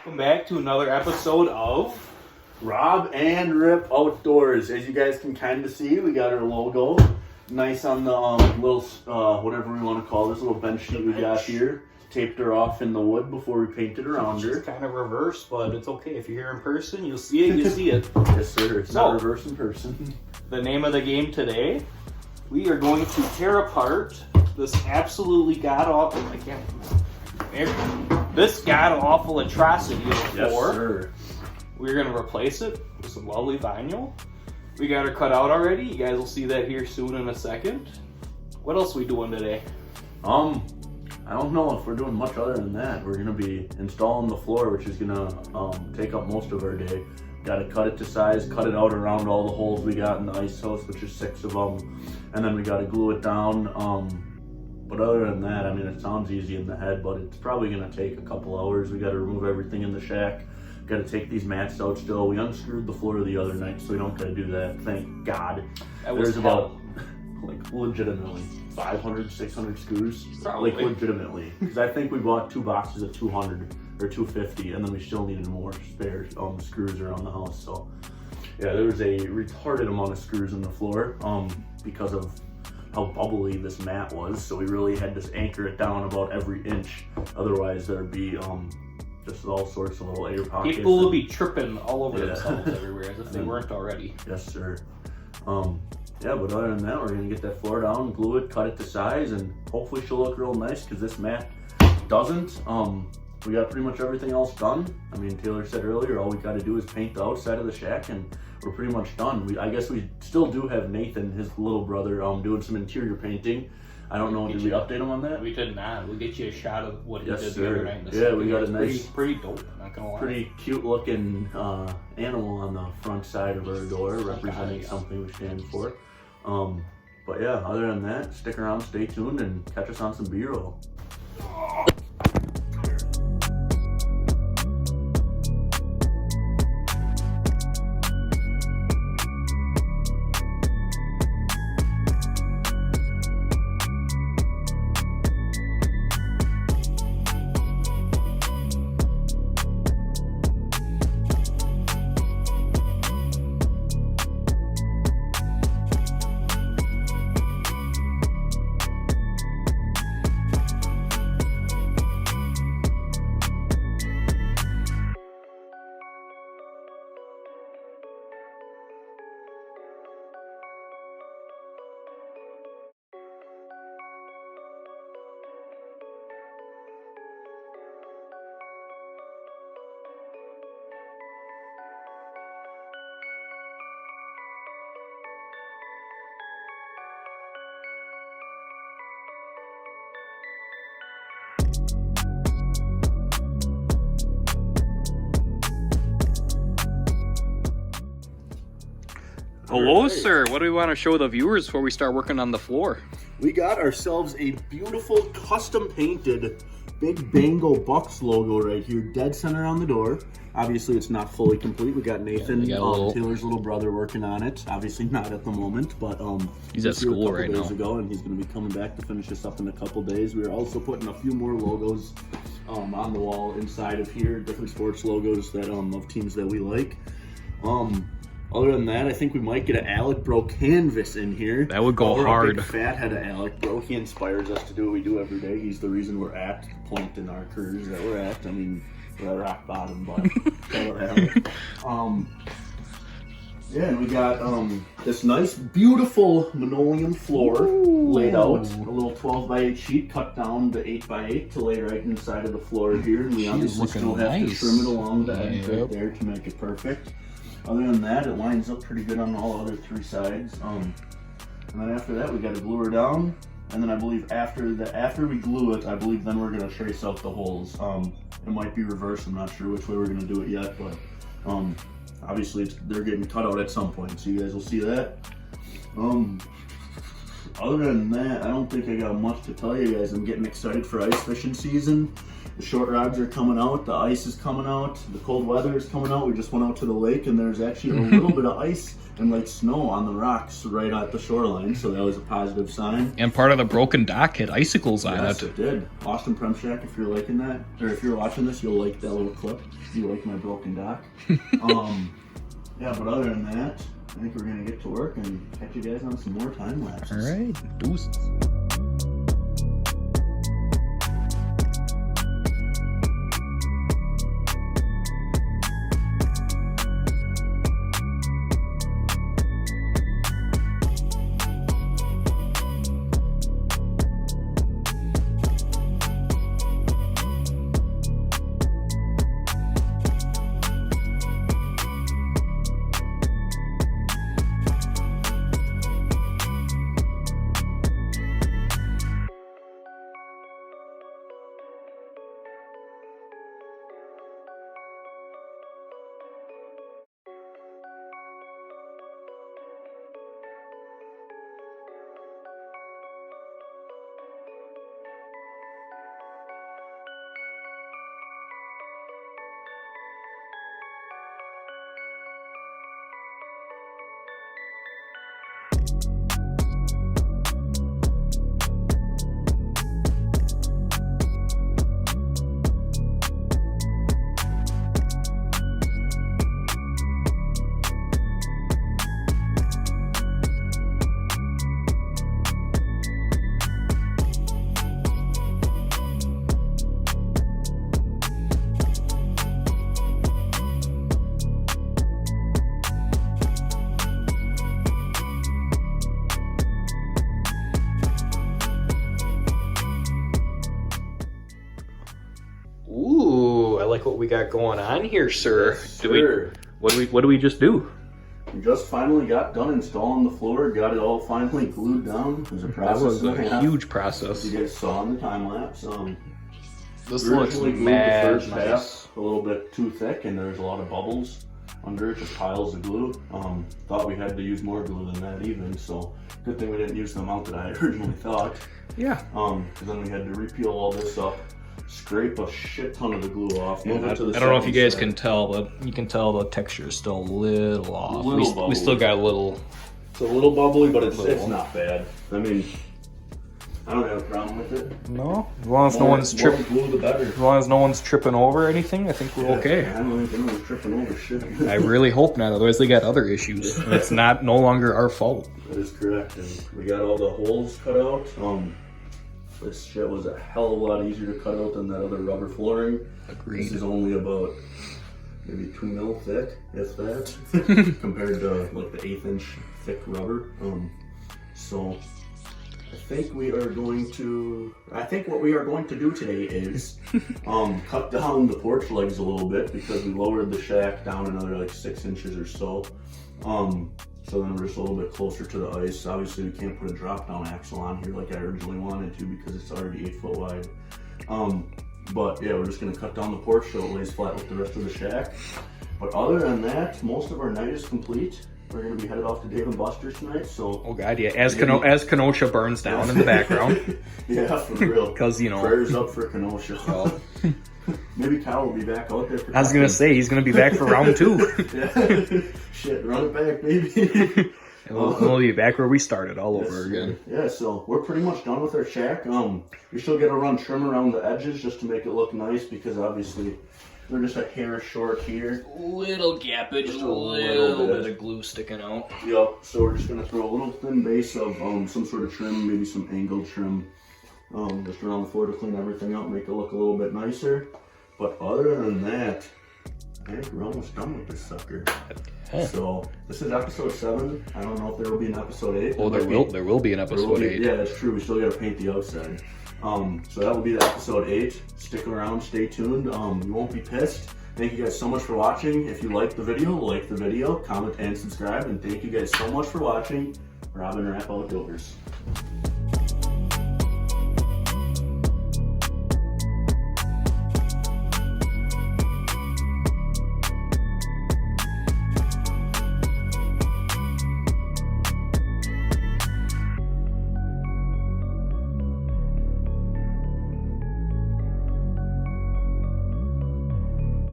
Welcome back to another episode of Rob and Rip Outdoors. As you guys can kind of see, we got our logo nice on the little, whatever we want to call this little bench sheet we got here. Taped her off in the wood before we painted around her. It's kind of reverse, but it's okay. If you're here in person, you'll see it, you see it. Yes, sir. It's not reverse in person. The name of the game today, we are going to tear apart this absolutely god-awful, this god-awful atrocity of a floor. Yes, sir. We're going to replace it with some lovely vinyl. We got her cut out already. You guys will see that here soon in a second. What else are we doing today? I don't know if we're doing much other than that. We're gonna be installing the floor, which is gonna take up most of our day. Got to cut it to size, cut it out around all the holes we got in the ice house, which is 6 of them, and then we got to glue it down. But other than that, I mean, it sounds easy in the head, but it's probably gonna take a couple hours. We got to remove everything in the shack. Got to take these mats out still. We unscrewed the floor the other night, so we don't got to do that. Thank God. There's about legitimately 500, 600 screws. Probably. Legitimately. Because I think we bought 2 boxes of 200 or 250, and then we still needed more spare screws around the house. So yeah, there was a retarded amount of screws in the floor because of how bubbly this mat was. So we really had to anchor it down about every inch. Otherwise there'd be just all sorts of little air pockets. People will be tripping all over themselves everywhere as if they weren't already. Yes, sir. Yeah, but other than that, we're gonna get that floor down, glue it, cut it to size, and hopefully she'll look real nice, because this mat doesn't. We got pretty much everything else done. I mean, Taylor said earlier, all we gotta do is paint the outside of the shack, and we're pretty much done. I guess we still do have Nathan, his little brother, doing some interior painting. I don't know, did we update him on that? We did not. We'll get you a shot of what he did the other night. Yeah, we got a nice, pretty dope, not gonna lie. Pretty cute looking animal on the front side of our door, representing something we stand for. But yeah, other than that, stick around, stay tuned, and catch us on some B-roll. Hello, sir. What do we want to show the viewers before we start working on the floor? We got ourselves a beautiful custom painted Big Bango Bucks logo right here, dead center on the door. Obviously, it's not fully complete. We got Nathan, Taylor's little brother, working on it. Obviously, not at the moment, but he's at school right now. And he's going to be coming back to finish this up in a couple days. We are also putting a few more logos on the wall inside of here, different sports logos that of teams that we like. Other than that, I think we might get an Alec Bro canvas in here. That would go hard. A big fat head of Alec Bro. He inspires us to do what we do every day. He's the reason we're at the point in our careers that we're at. I mean, we're at rock bottom, but Alec. Yeah, and we got this nice, beautiful linoleum floor laid out. A little 12x8 sheet cut down to 8x8 to lay right inside of the floor here. And we obviously still have to trim it along the edge right there to make it perfect. Other than that, it lines up pretty good on all other 3 sides. And then after that, we got to glue her down. And then I believe after we glue it, I believe then we're gonna trace out the holes. It might be reversed. I'm not sure which way we're gonna do it yet, but obviously they're getting cut out at some point, so you guys will see that. Other than that, I don't think I got much to tell you guys. I'm getting excited for ice fishing season. The short rods are coming out, the ice is coming out, the cold weather is coming out. We just went out to the lake and there's actually a little bit of ice and like snow on the rocks right at the shoreline, so that was a positive sign. And part of the broken dock had icicles on Yes, it. it did. Austin Premshack, if you're liking that, or if you're watching this, you'll like that little clip. If you like my broken dock. Yeah, but other than that, I think we're gonna get to work and catch you guys on some more time lapses. All right, deuces. Ooh, I like what we got going on here, sir. Yes, sir. What do we just do? We just finally got done installing the floor, got it all finally glued down. It was a That process. was and a half, huge as process. you guys saw in the time lapse. This We looks originally glued mad the first nice. half a little bit too thick, and there's a lot of bubbles under it, just piles of glue. Thought we had to use more glue than that even, so good thing we didn't use the amount that I originally thought. Yeah. Because then we had to repeel all this up, scrape a shit ton of the glue off. Yeah, move it I to the don't know if you second guys set. can tell, but you can tell the texture is still a little off. Little We still got a little. It's a little bubbly, but it's Little. not bad. I mean, I don't have a problem with it. No, as long as no More- one's more tripping. glue, the better. As long as no one's tripping over anything, I think we're okay. I don't think anyone's tripping over shit. I really hope not. Otherwise, they got other issues. And it's no longer our fault. That is correct, and we got all the holes cut out. This shit was a hell of a lot easier to cut out than that other rubber flooring. This Agreed. is only about maybe 2 mil thick, if that, compared to like the 1/8 inch thick rubber. So I think what we are going to do today is cut down the porch legs a little bit because we lowered the shack down another like 6 inches or so. So then we're just a little bit closer to the ice. Obviously we can't put a drop down axle on here like I originally wanted to because it's already 8 foot wide. But yeah, we're just gonna cut down the porch so it lays flat with the rest of the shack. But other than that, most of our night is complete. We're gonna be headed off to Dave & Buster's tonight, so. Oh god, yeah. As Kenosha burns down in the background, Yeah, for real. because you know. Prayers up for Kenosha. Oh. Maybe Kyle will be back out there for I was gonna say he's gonna be back for round 2. Yeah. Shit, run it back, baby. And we'll be back where we started all over again. Yeah, so we're pretty much done with our shack. We still gotta run trim around the edges just to make it look nice because obviously they're just a hair short here. Little gappage, Just a a little bit. bit of glue sticking out. Yep, so we're just gonna throw a little thin base of some sort of trim, maybe some angled trim, just around the floor to clean everything up, make it look a little bit nicer. But other than that, I think we're almost done with this sucker. Yeah. So this is episode 7. I don't know if there will be an episode 8. Oh, there will be an episode 8. Yeah, that's true. We still gotta paint the outside. So that will be the episode 8. Stick around, stay tuned. You won't be pissed. Thank you guys so much for watching. If you liked the video, comment and subscribe. And thank you guys so much for watching. Robin Rapp Outdoors.